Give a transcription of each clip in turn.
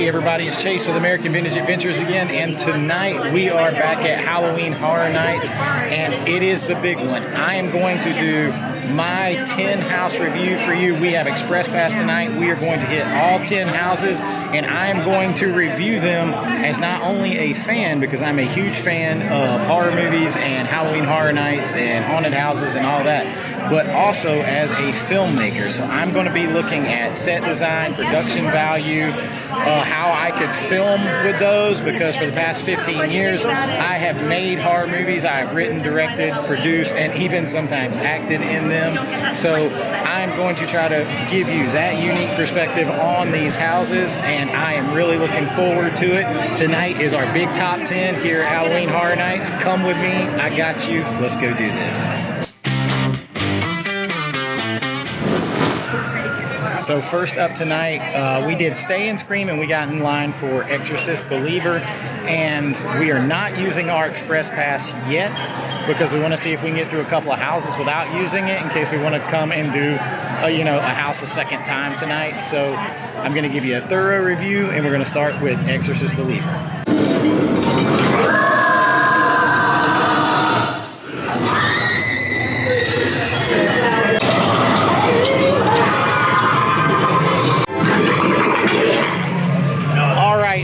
Hey everybody, it's Chase with American Vintage Adventures again, and tonight we are back at Halloween Horror Nights, and it is the big one. I am going to do my 10 house review for you. We have Express Pass tonight. We are going to hit all 10 houses, and I am going to review them as not only a fan, because I'm a huge fan of horror movies and Halloween Horror Nights and haunted houses and all that, but also as a filmmaker. So I'm going to be looking at set design, production value, how I could film with those, because for the past 15 years I have made horror movies. I have written, directed, produced, and even sometimes acted in them. So I'm going to try to give you that unique perspective on these houses, and I am really looking forward to it. Tonight is our big top 10 here at Halloween Horror Nights. Come with me, I got you. Let's go do this. So first up tonight, we did Stay and Scream, and we got in line for Exorcist Believer, and we are not using our Express Pass yet because we want to see if we can get through a couple of houses without using it, in case we want to come and do a house a second time tonight. So I'm going to give you a thorough review, and we're going to start with Exorcist Believer.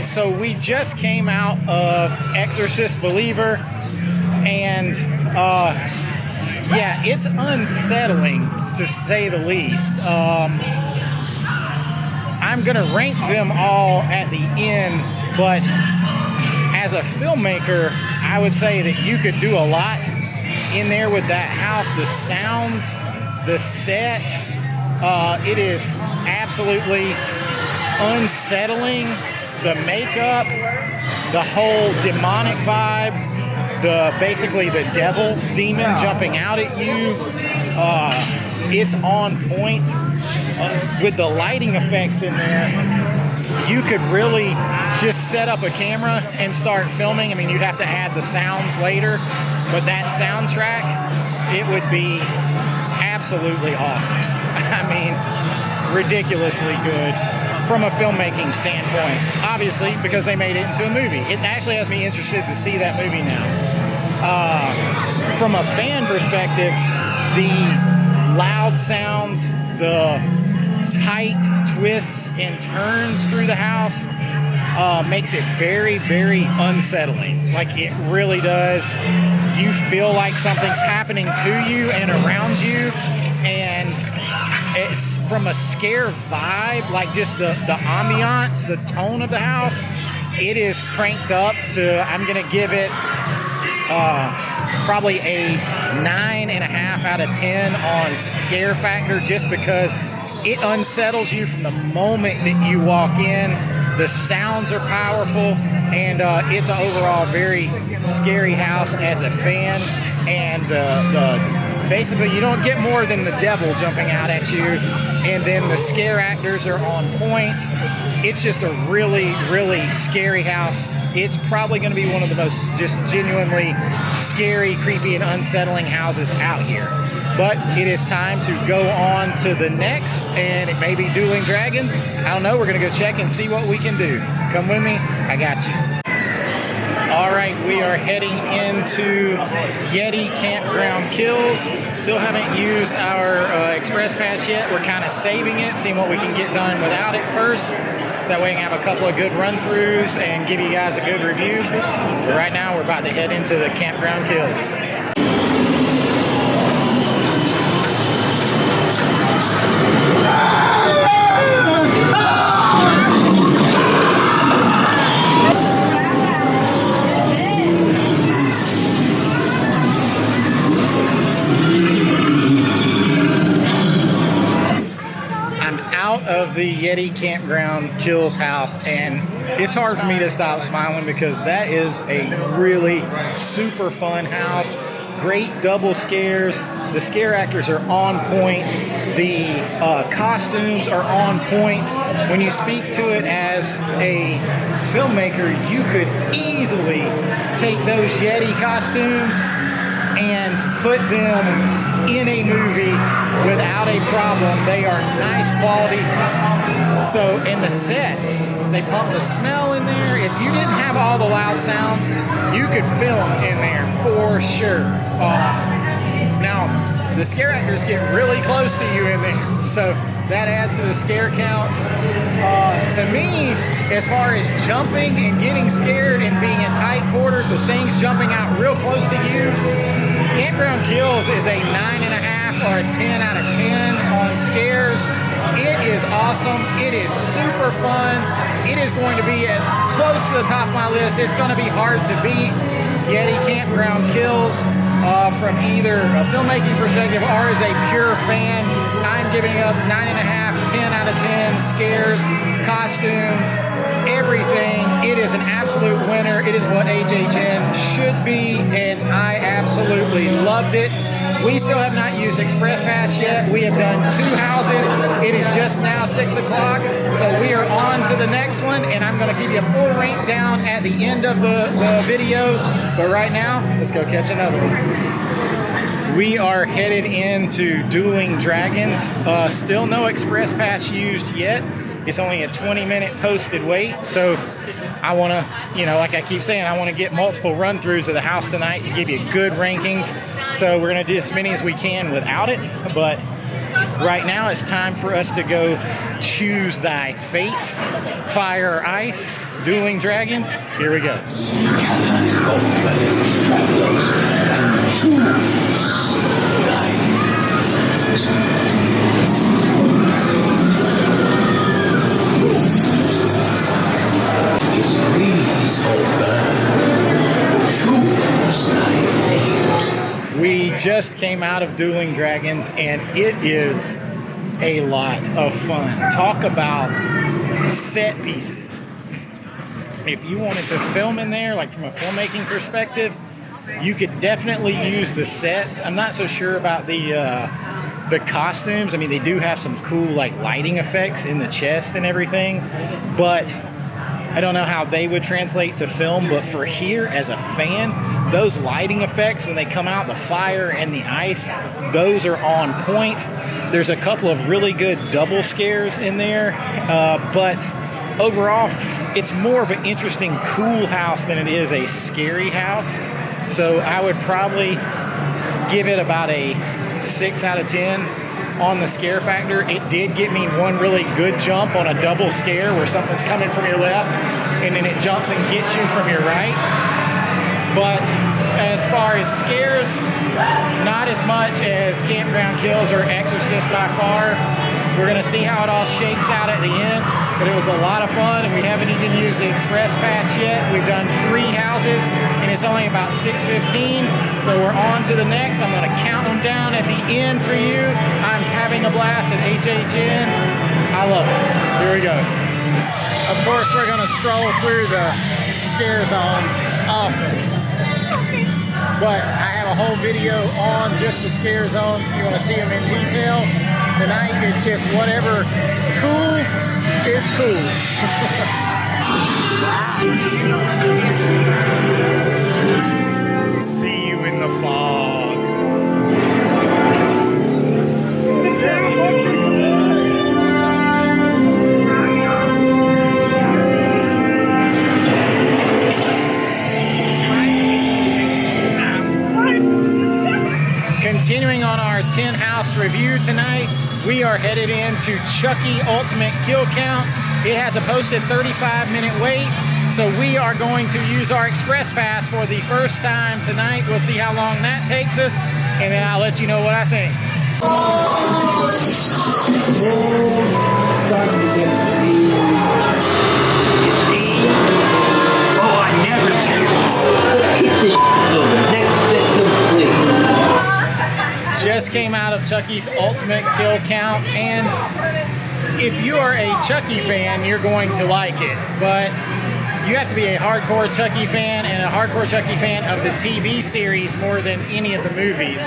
So we just came out of Exorcist Believer, and yeah, it's unsettling to say the least. I'm gonna rank them all at the end, but as a filmmaker, I would say that you could do a lot in there with that house. The sounds, the set, it is absolutely unsettling. The makeup, the whole demonic vibe, basically the devil demon jumping out at you, it's on point. With the lighting effects in there, you could really just set up a camera and start filming. I mean, you'd have to add the sounds later, but that soundtrack, it would be absolutely awesome. I mean, ridiculously good. From a filmmaking standpoint, obviously, because they made it into a movie. It actually has me interested to see that movie now. From a fan perspective, the loud sounds, the tight twists and turns through the house makes it very, very unsettling. Like, it really does. You feel like something's happening to you and around you, and it's from a scare vibe, like just the ambiance, the tone of the house, it is cranked up to, I'm going to give it probably a 9.5 out of 10 on scare factor, just because it unsettles you from the moment that you walk in. The sounds are powerful, and it's an overall very scary house as a fan, and basically, you don't get more than the devil jumping out at you, and then the scare actors are on point. It's just a really, really scary house. It's probably going to be one of the most just genuinely scary, creepy, and unsettling houses out here. But it is time to go on to the next, and it may be Dueling Dragons. I don't know. We're going to go check and see what we can do. Come with me. I got you. All right, we are heading into Yeti Campground Kills. Still haven't used our Express Pass yet. We're kind of saving it, seeing what we can get done without it first. So that way we can have a couple of good run-throughs and give you guys a good review. But right now, we're about to head into the Campground Kills. Of the Yeti Campground Kills house, and it's hard for me to stop smiling because that is a really super fun house. Great double scares. The scare actors are on point. The costumes are on point. When you speak to it as a filmmaker, you could easily take those Yeti costumes and put them in a movie without a problem. They are nice quality. So in the sets, they pump the smell in there. If you didn't have all the loud sounds, you could film in there for sure. Now, the scare actors get really close to you in there, so that adds to the scare count. To me, as far as jumping and getting scared and being in tight quarters with things jumping out real close to you, Campground Kills is a 9.5 or a 10 out of 10 on scares. It is awesome. It is super fun. It is going to be close to the top of my list. It's going to be hard to beat Yeti Campground Kills from either a filmmaking perspective or as a pure fan. I'm giving up 9.5, 10 out of 10, scares, costumes, everything. It is an absolute winner. It is what HHN should be, and I absolutely loved it. We still have not used Express Pass yet. We have done 2 houses. It is just now 6 o'clock, so we are on to the next one, and I'm going to give you a full rank down at the end of the video. But right now, let's go catch another one. We are headed into Dueling Dragons. Still no Express Pass used yet. It's only a 20-minute posted wait, so I want to, like I keep saying, I want to get multiple run-throughs of the house tonight to give you good rankings. So we're going to do as many as we can without it, but right now it's time for us to go choose thy fate. Fire or ice, Dueling Dragons. Here we go. We just came out of Dueling Dragons, and it is a lot of fun. Talk about set pieces. If you wanted to film in there, like from a filmmaking perspective, you could definitely use the sets. I'm not so sure about the costumes. I mean, they do have some cool like lighting effects in the chest and everything, but I don't know how they would translate to film. But for here, as a fan, those lighting effects when they come out, the fire and the ice, those are on point. There's a couple of really good double scares in there, but overall, it's more of an interesting, cool house than it is a scary house. So I would probably give it about a 6 out of 10 on the scare factor. It did get me one really good jump on a double scare where something's coming from your left and then it jumps and gets you from your right. But as far as scares, not as much as Campground Kills or Exorcist by far. We're going to see how it all shakes out at the end, but it was a lot of fun, and we haven't even used the Express Pass yet. We've done 3 houses, and it's only about 6:15, so we're on to the next. I'm going to count them down at the end for you. I'm having a blast at HHN. I love it. Here we go. Of course, we're going to stroll through the scare zones often, but I have a whole video on just the scare zones if you want to see them in detail. Tonight is just whatever cool is cool. See you in the fog. Continuing on our 10 house review tonight, we are headed into Chucky Ultimate Kill Count. It has a posted 35-minute wait, so we are going to use our Express Pass for the first time tonight. We'll see how long that takes us, and then I'll let you know what I think. You see? Oh, I never see. Let's keep this moving. Next victim, please. Just came out of Chucky's Ultimate Kill Count, and if you are a Chucky fan, you're going to like it, but you have to be a hardcore Chucky fan and a hardcore Chucky fan of the TV series more than any of the movies.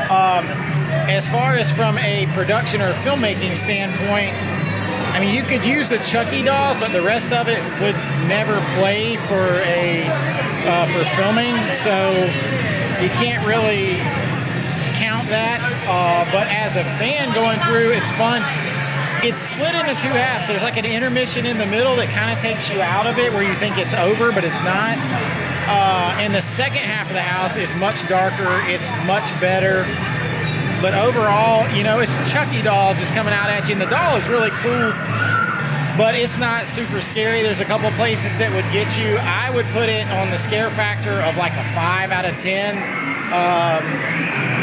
As far as from a production or filmmaking standpoint, I mean, you could use the Chucky dolls, but the rest of it would never play for filming, so you can't really count that. But as a fan going through, it's fun. It's split into two halves. There's like an intermission in the middle that kind of takes you out of it where you think it's over, but it's not. And the second half of the house is much darker. It's much better. But overall, you know, it's a Chucky doll just coming out at you. And the doll is really cool, but it's not super scary. There's a couple places that would get you. I would put it on the scare factor of like a 5 out of 10.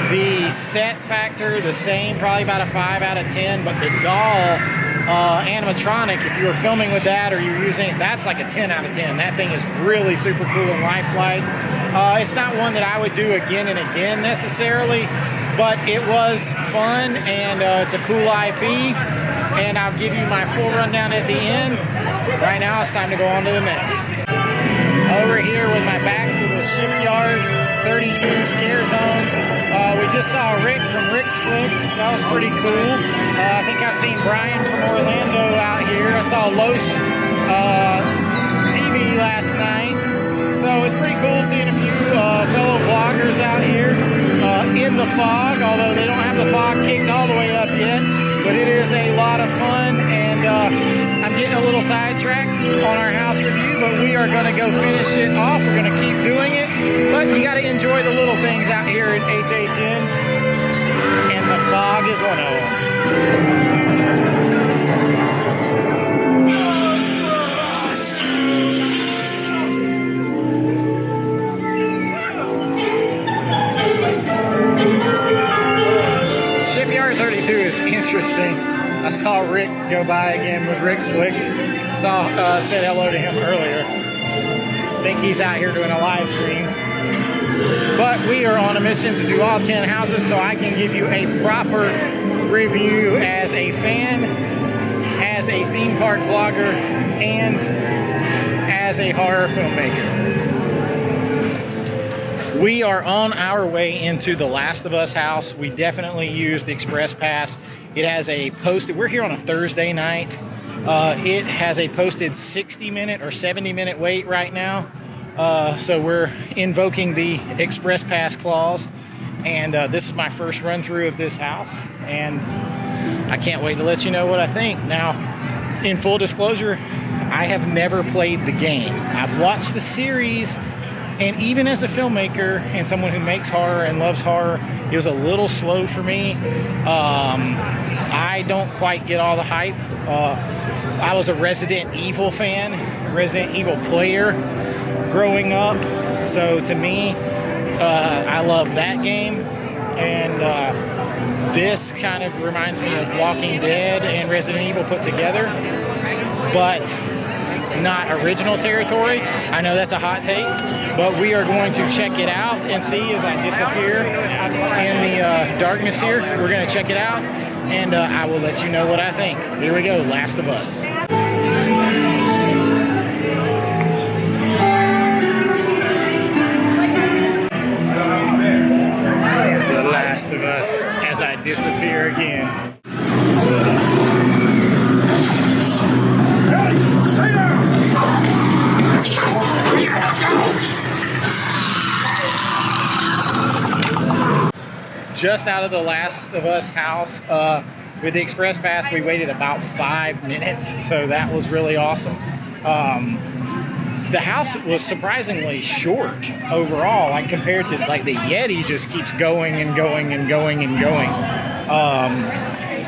The set factor, the same, probably about a 5 out of 10. But the doll animatronic, if you were filming with that or you're using it, that's like a 10 out of 10. That thing is really super cool and lifelike. It's not one that I would do again and again necessarily, but it was fun, and it's a cool IP. And I'll give you my full rundown at the end. Right now, it's time to go on to the next. Over here with my back to the Shipyard 32 Scare Zone. We just saw Rick from Rick's Flicks. That was pretty cool. I think I've seen Brian from Orlando out here. I saw Los TV last night. So it's pretty cool seeing a few fellow vloggers out here in the fog, although they don't have the fog kicked all the way up yet. But it is a lot of fun, and I'm getting a little sidetracked on our house review, but we are going to go finish it off. We're going to keep doing it, but you got to enjoy the little things out here at HHN, and the fog is one of them. Shipyard 32 is interesting. I saw Rick go by again with Rick's Flicks. Said hello to him earlier. I think he's out here doing a live stream. But we are on a mission to do all 10 houses so I can give you a proper review as a fan, as a theme park vlogger, and as a horror filmmaker. We are on our way into the Last of Us house. We definitely used the Express Pass. It has a posted, we're here on a Thursday night. It has a posted 60-minute or 70-minute wait right now. So we're invoking the Express Pass clause. And this is my first run through of this house. And I can't wait to let you know what I think. Now, in full disclosure, I have never played the game. I've watched the series. And even as a filmmaker and someone who makes horror and loves horror, it was a little slow for me. I don't quite get all the hype. I was a Resident Evil fan, Resident Evil player growing up. So to me, I love that game. And this kind of reminds me of Walking Dead and Resident Evil put together, but not original territory. I know that's a hot take, but we are going to check it out and see as I disappear in the darkness here. We're going to check it out, and I will let you know what I think. Here we go, Last of Us. The Last of Us as I disappear again. Stay down! Just out of the Last of Us house with the Express Pass, we waited about 5 minutes, so that was really awesome. The house was surprisingly short overall, like compared to like the Yeti just keeps going and going and going and going.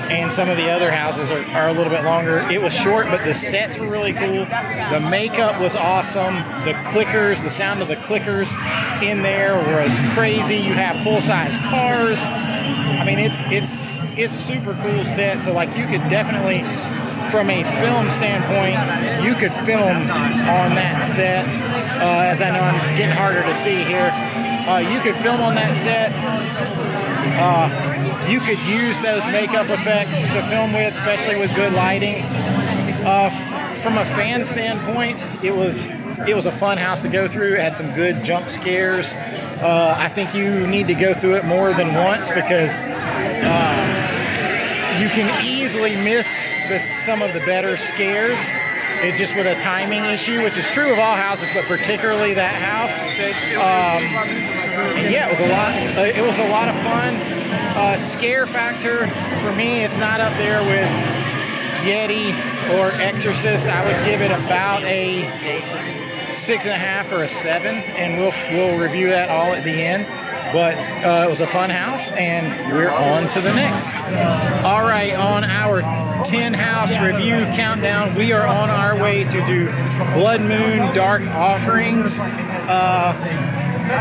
And some of the other houses are a little bit longer. It was short, but the sets were really cool. The makeup was awesome. The clickers, the sound of the clickers in there was crazy. You have full-size cars. I mean, it's super cool set. So like you could definitely, from a film standpoint, you could film on that set. As I know I'm getting harder to see here. You could film on that set. You could use those makeup effects to film with, especially with good lighting. From a fan standpoint, it was a fun house to go through. It had some good jump scares. I think you need to go through it more than once because you can easily miss some of the better scares. It's just with a timing issue, which is true of all houses, but particularly that house. And yeah, it was a lot of fun. Scare factor, for me, it's not up there with Yeti or Exorcist. I would give it about a 6.5 or a 7, and we'll review that all at the end. But it was a fun house, and we're on to the next. All right, on our 10 house review countdown, we are on our way to do Blood Moon Dark Offerings.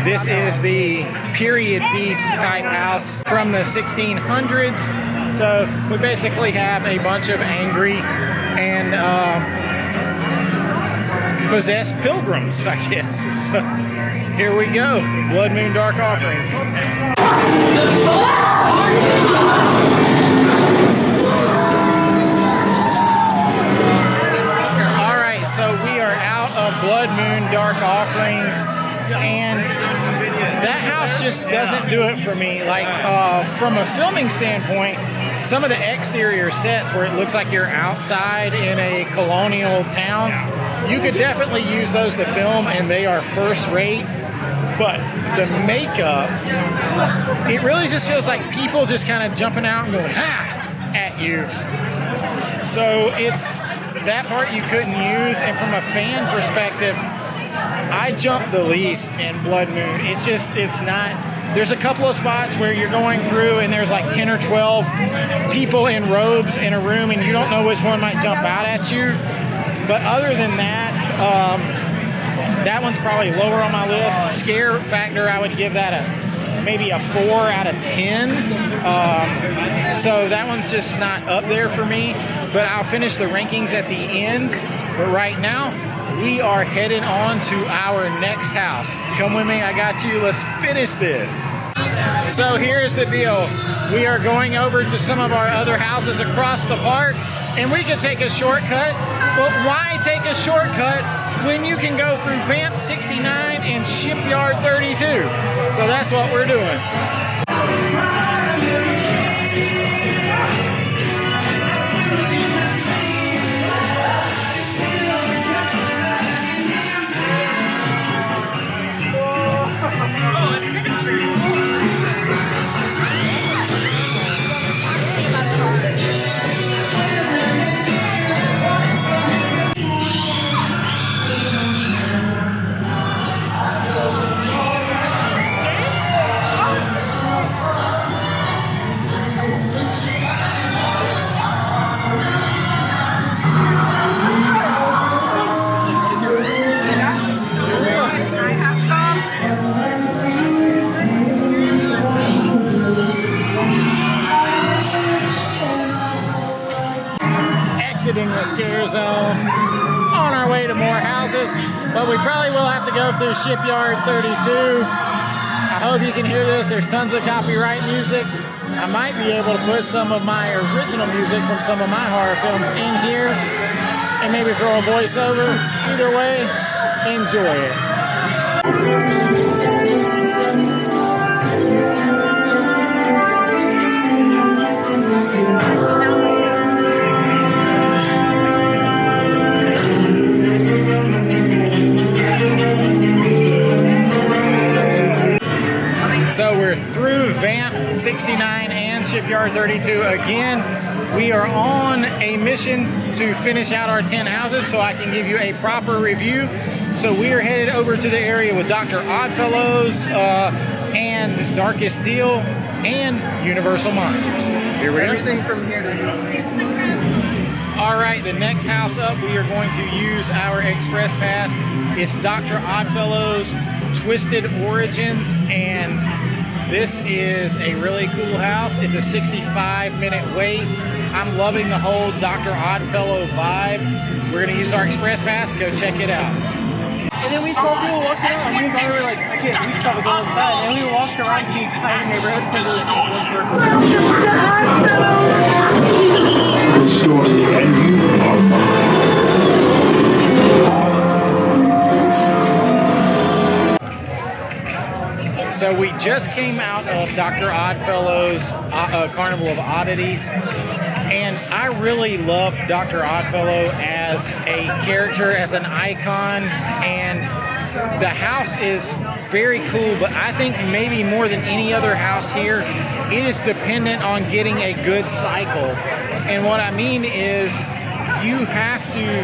This is the period piece type house from the 1600s. So we basically have a bunch of angry and possessed pilgrims, I guess. So here we go, Blood Moon Dark Offerings. All right, so we are out of Blood Moon Dark Offerings, and that house just doesn't do it for me. Like from a filming standpoint, some of the exterior sets where it looks like you're outside in a colonial town, you could definitely use those to film, and they are first rate. But the makeup, it really just feels like people just kind of jumping out and going, ha, at you. So it's that part you couldn't use. And from a fan perspective, I jumped the least in Blood Moon. It's not, there's a couple of spots where you're going through and there's like 10 or 12 people in robes in a room and you don't know which one might jump out at you. But other than that, that one's probably lower on my list. Scare factor, I would give that maybe a 4 out of 10. So that one's just not up there for me. But I'll finish the rankings at the end. But right now, we are headed on to our next house. Come with me, I got you. Let's finish this. So here's the deal. We are going over to some of our other houses across the park, and we could take a shortcut. But why take a shortcut when you can go through Vamp 69 and Shipyard 32? So that's what we're doing. Exiting the scare zone, on our way to more houses, but we probably will have to go through Shipyard 32. I hope you can hear this. There's tons of copyright music. I might be able to put some of my original music from some of my horror films in here and maybe throw a voiceover. Either way, enjoy it. So we're through Vamp 69 and Shipyard 32 again. We are on a mission to finish out our 10 houses so I can give you a proper review. So we are headed over to the area with Dr. Oddfellows and Darkest Deal and Universal Monsters. Here we go. Everything from here to here. All right, the next house up, we are going to use our Express Pass. It's Dr. Oddfellow's Twisted Origins, and this is a really cool house. It's a 65-minute wait. I'm loving the whole Dr. Oddfellow vibe. We're gonna use our Express Pass, go check it out. And then we saw people walking around. Me and Bonnie were like, shit, we should probably go inside. And we walked around the entire neighborhood because there was just one circle. Story, and you are mine. So we just came out of Dr. Oddfellow's Carnival of Oddities, and I really love Dr. Oddfellow as a character, as an icon, and the house is very cool, but I think maybe more than any other house here, it is dependent on getting a good cycle. And what I mean is you have to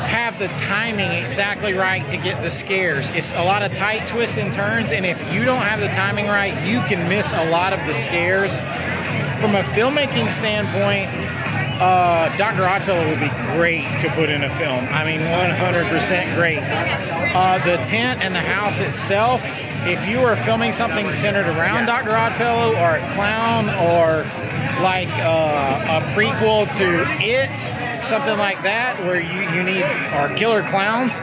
have the timing exactly right to get the scares. It's a lot of tight twists and turns, and if you don't have the timing right, you can miss a lot of the scares. From a filmmaking standpoint, Dr. Oddfellow would be great to put in a film. I mean, 100% great. The tent and the house itself, if you are filming something centered around Dr. Oddfellow or a clown or like a prequel to It, something like that, where you need, or killer clowns,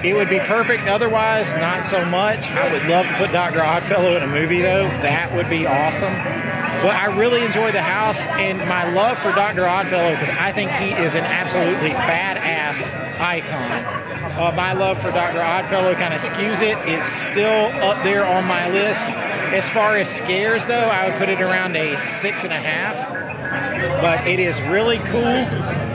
it would be perfect. Otherwise, not so much. I would love to put Dr. Oddfellow in a movie, though. That would be awesome. But I really enjoy the house and my love for Dr. Oddfellow, because I think he is an absolutely badass icon. My love for Dr. Oddfellow kind of skews it. It's still up there on my list. As far as scares, though, I would put it around a 6.5. But it is really cool.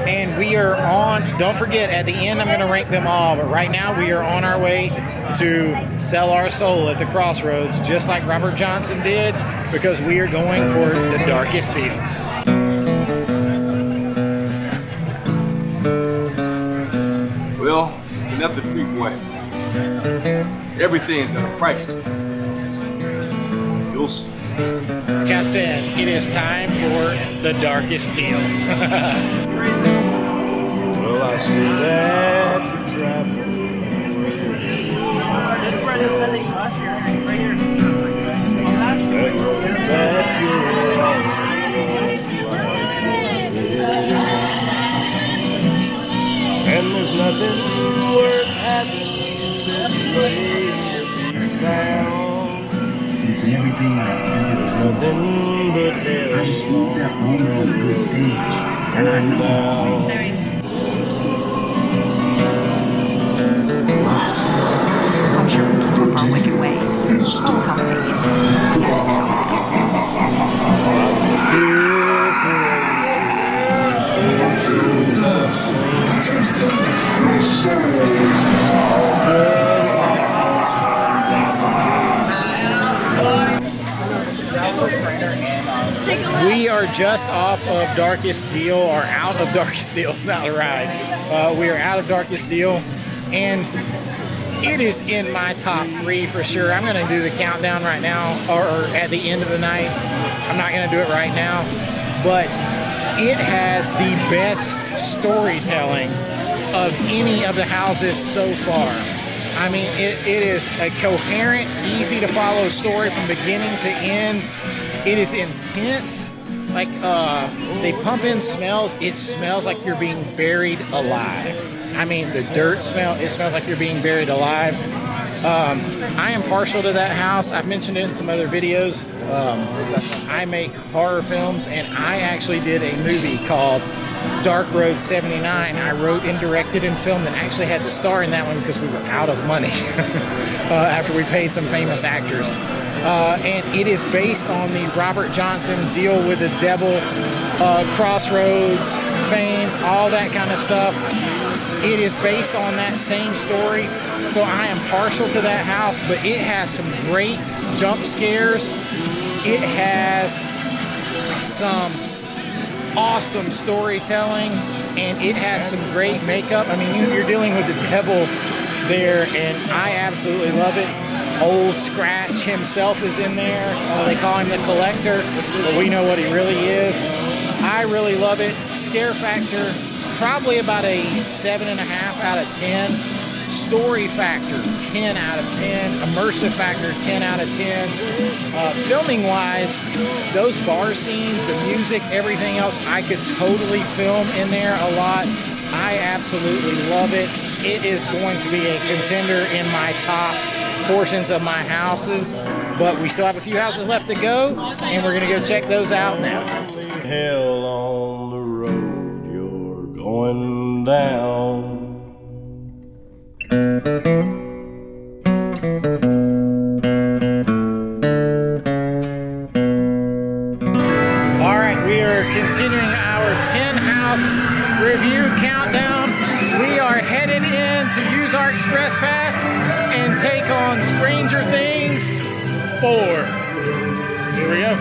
And we are on, don't forget, at the end I'm going to rank them all. But right now we are on our way to sell our soul at the crossroads, just like Robert Johnson did, because we are going for the darkest deal. Well, nothing free, boy. Everything's got a price to it. You'll see. Like I said, it is time for the darkest deal. Well, I see that you're traveling. That you're on and there's nothing worth having to be found. It's everything Nothing but I just need that moment of a good stage, and I know. I'm sure we can keep our wicked ways. Oh, come We are just off of Darkest Deal, or out of Darkest Deal. It's not a ride. We are out of Darkest Deal, and it is in my top 3 for sure. I'm going to do the countdown right now, or at the end of the night. I'm not going to do it right now, but it has the best storytelling of any of the houses so far. I mean, it is a coherent, easy to follow story from beginning to end. It is intense. Like, they pump in smells. It smells like you're being buried alive. I mean, the dirt smell, it smells like you're being buried alive. I am partial to that house. I've mentioned it in some other videos. I make horror films, and I actually did a movie called Dark Road 79. I wrote and directed and filmed and actually had to star in that one because we were out of money after we paid some famous actors. And it is based on the Robert Johnson Deal with the Devil, Crossroads, Fame, all that kind of stuff. It is based on that same story. So I am partial to that house, but it has some great jump scares. It has some awesome storytelling, and it has some great makeup. I mean, you're dealing with the devil there, and I absolutely love it. Old Scratch himself is in there. They call him the Collector, but we know what he really is. I really love it. Scare factor, probably about a 7.5 out of 10. Story factor, 10 out of 10. Immersive factor, 10 out of 10. Filming wise, those bar scenes, the music, everything else, I could totally film in there a lot. I absolutely love it. It is going to be a contender in my top portions of my houses, but we still have a few houses left to go, and we're going to go check those out now. Hell on the road you're going down. All right, we are continuing our 10 house review countdown. We are headed in to use our express pass and and take on Stranger Things 4. Here we go.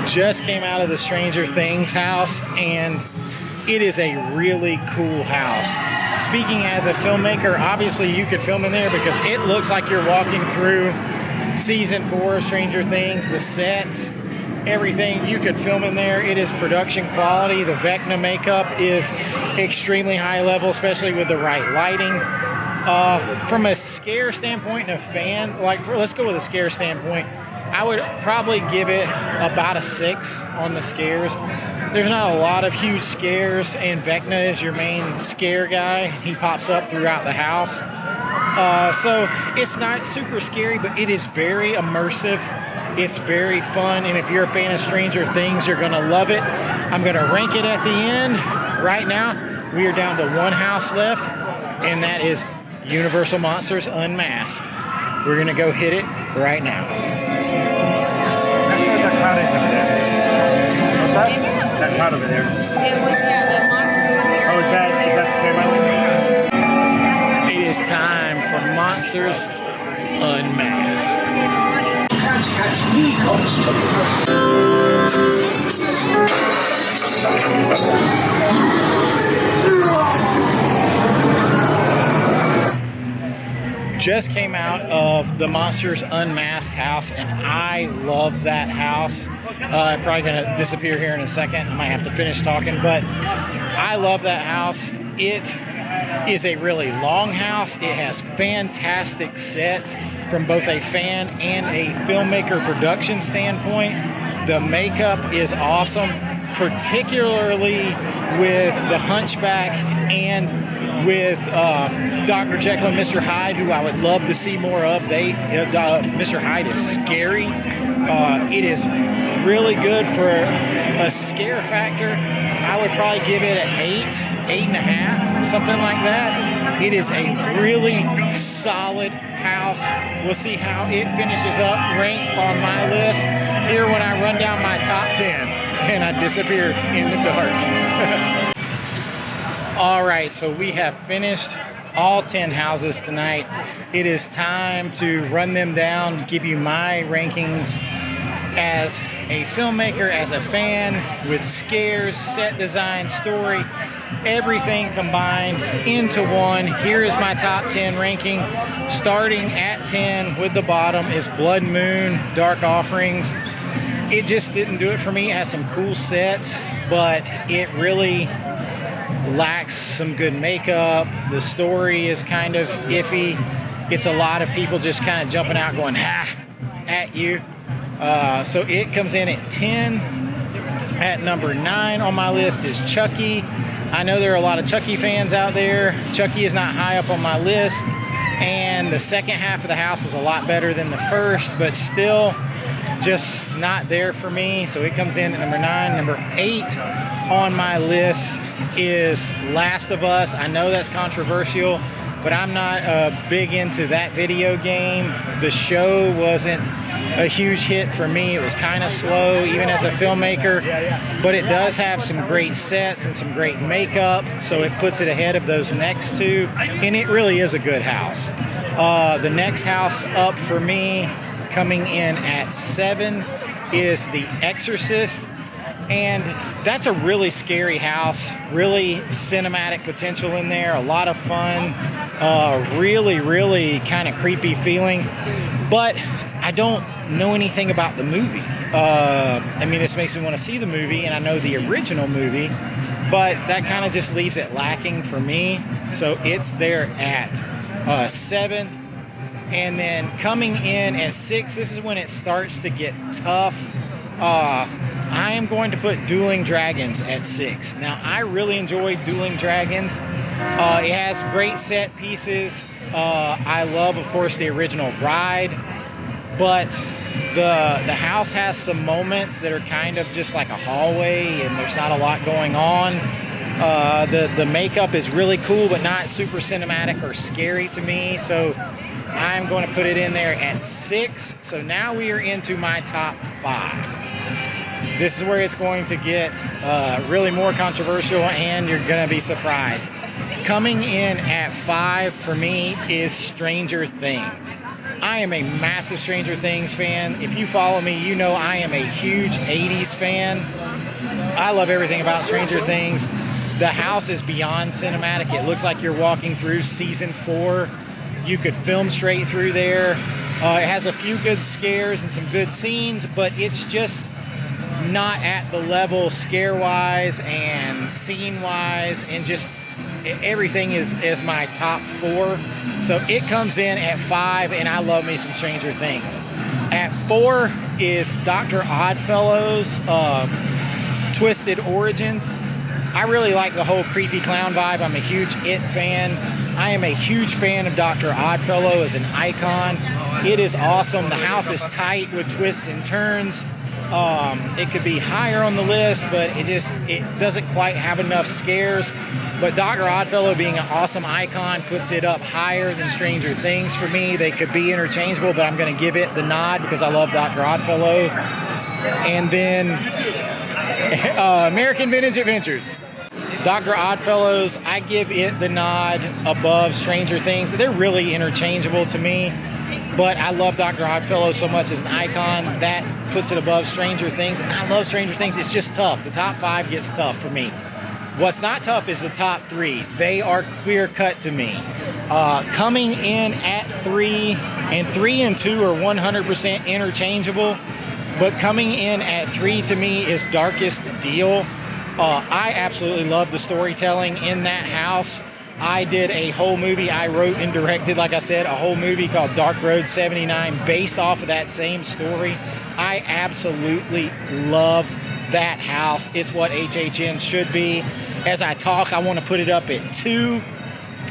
Just came out of the Stranger Things house, and it is a really cool house. Speaking as a filmmaker, obviously you could film in there because it looks like you're walking through season 4 of Stranger Things. The sets, everything, you could film in there. It is production quality. The Vecna makeup is extremely high level, especially with the right lighting. From a scare standpoint and a fan, let's go with a scare standpoint. I would probably give it about a 6 on the scares. There's not a lot of huge scares, and Vecna is your main scare guy. He pops up throughout the house. So it's not super scary, but it is very immersive. It's very fun, and if you're a fan of Stranger Things, you're gonna love it. I'm gonna rank it at the end. Right now, we are down to one house left, and that is Universal Monsters Unmasked. We're gonna go hit it right now. That cloud is over there. What's that? That cloud over there. It was, yeah, the monster over there. Oh, is that the same island? It is time for Monsters Unmasked. Can't catch me, Just came out of the Monsters Unmasked house, and I love that house. I'm probably gonna disappear here in a second. I might have to finish talking, but I love that house. It is a really long house. It has fantastic sets from both a fan and a filmmaker production standpoint. The makeup is awesome, particularly with the Hunchback and with Dr. Jekyll and Mr. Hyde, who I would love to see more of. Mr. Hyde is scary. It is really good for a scare factor. I would probably give it an 8.5, something like that. It is a really solid house. We'll see how it finishes up ranked on my list here when I run down my top 10 and I disappear in the dark. All right, so we have finished all 10 houses tonight. It is time to run them down, give you my rankings as a filmmaker, as a fan, with scares, set design, story, everything combined into one. Here is my top 10 ranking. Starting at 10 with the bottom is Blood Moon, Dark Offerings. It just didn't do it for me. It has some cool sets, but it really lacks some good makeup. The story is kind of iffy. It's a lot of people just kind of jumping out going, ha, at you. So it comes in at 10. At number 9 on my list is Chucky. I know there are a lot of Chucky fans out there. Chucky is not high up on my list, and the second half of the house was a lot better than the first, but still just not there for me. So it comes in at number 9. Number 8 on my list is Last of Us. I know that's controversial, but I'm not big into that video game. The show wasn't a huge hit for me. It was kind of slow, even as a filmmaker, but it does have some great sets and some great makeup, so it puts it ahead of those next two, and it really is a good house. The next house up for me, coming in at 7, is The Exorcist. And that's a really scary house, really cinematic potential in there, a lot of fun, really kind of creepy feeling. But I don't know anything about the movie. I mean, this makes me want to see the movie, and I know the original movie, but that kind of just leaves it lacking for me. So it's there at 7. And then coming in at 6, this is when it starts to get tough. I am going to put Dueling Dragons at 6. Now, I really enjoyed Dueling Dragons. It has great set pieces. I love, of course, the original ride, but the house has some moments that are kind of just like a hallway, and there's not a lot going on. The makeup is really cool, but not super cinematic or scary to me, so I'm going to put it in there at 6. So now we are into my top 5. This is where it's going to get really more controversial, and you're going to be surprised. Coming in at 5 for me is Stranger Things. I am a massive Stranger Things fan. If you follow me, you know I am a huge 80s fan. I love everything about Stranger Things. The house is beyond cinematic. It looks like you're walking through season 4. You could film straight through there. It has a few good scares and some good scenes, but it's just not at the level scare-wise and scene-wise, and just everything is my top 4. So it comes in at 5, and I love me some Stranger Things. At 4 is Dr. Oddfellow's Twisted Origins. I really like the whole creepy clown vibe. I'm a huge It fan. I am a huge fan of Dr. Oddfellow as an icon. It is awesome. The house is tight with twists and turns. It could be higher on the list, but it doesn't quite have enough scares. But Dr. Oddfellow, being an awesome icon, puts it up higher than Stranger Things for me. They could be interchangeable, but I'm going to give it the nod because I love Dr. Oddfellow. And then American Vintage Adventures. Dr. Oddfellows, I give it the nod above Stranger Things. They're really interchangeable to me, but I love Dr. Oddfellow so much as an icon. That puts it above Stranger Things, and I love Stranger Things. It's just tough. The top 5 gets tough for me. What's not tough is the top 3. They are clear cut to me. Coming in at 3, and 3 and 2 are 100% interchangeable, but coming in at 3 to me is Darkest Deal. I absolutely love the storytelling in that house. I did a whole movie I wrote and directed, like I said, a whole movie called Dark Road 79 based off of that same story. I absolutely love that house. It's what HHN should be. As I talk, I want to put it up at 2,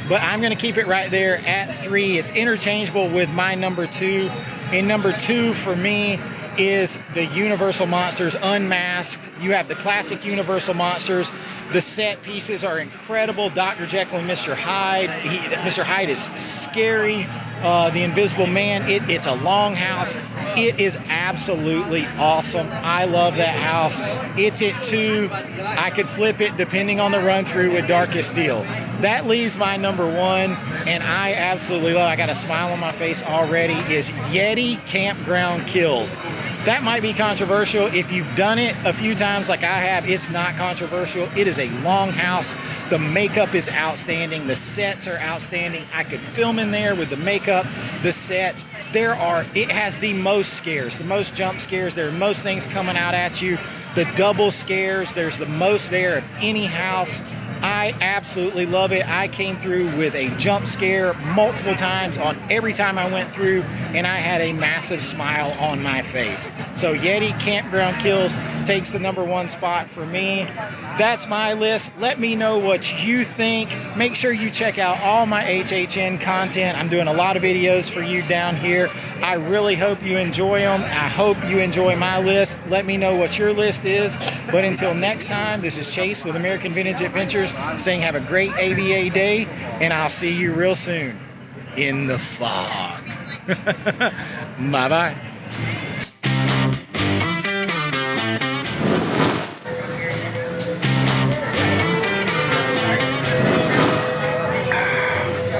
but I'm going to keep it right there at 3. It's interchangeable with my number 2. And number 2 for me is the Universal Monsters Unmasked. You have the classic Universal Monsters. The set pieces are incredible. Dr. Jekyll and Mr. Hyde. Mr. Hyde is scary. The Invisible Man. It's a long house. It is absolutely awesome. I love that house. It's at 2. I could flip it depending on the run through with Darkest Deal. That leaves my number 1, and I absolutely love, I got a smile on my face already, is Yeti Campground Kills. That might be controversial. If you've done it a few times like I have, it's not controversial. It is a long house. The makeup is outstanding. The sets are outstanding. I could film in there with the makeup, the sets. It has the most scares, the most jump scares. There are most things coming out at you. The double scares, there's the most there of any house. I absolutely love it. I came through with a jump scare multiple times on every time I went through, and I had a massive smile on my face. So Yeti Campground Kills takes the number 1 spot for me. That's my list. Let me know what you think. Make sure you check out all my HHN content. I'm doing a lot of videos for you down here. I really hope you enjoy them. I hope you enjoy my list. Let me know what your list is. But until next time, this is Chase with American Vintage Adventures saying have a great AVA day, and I'll see you real soon in the fog. Bye-bye.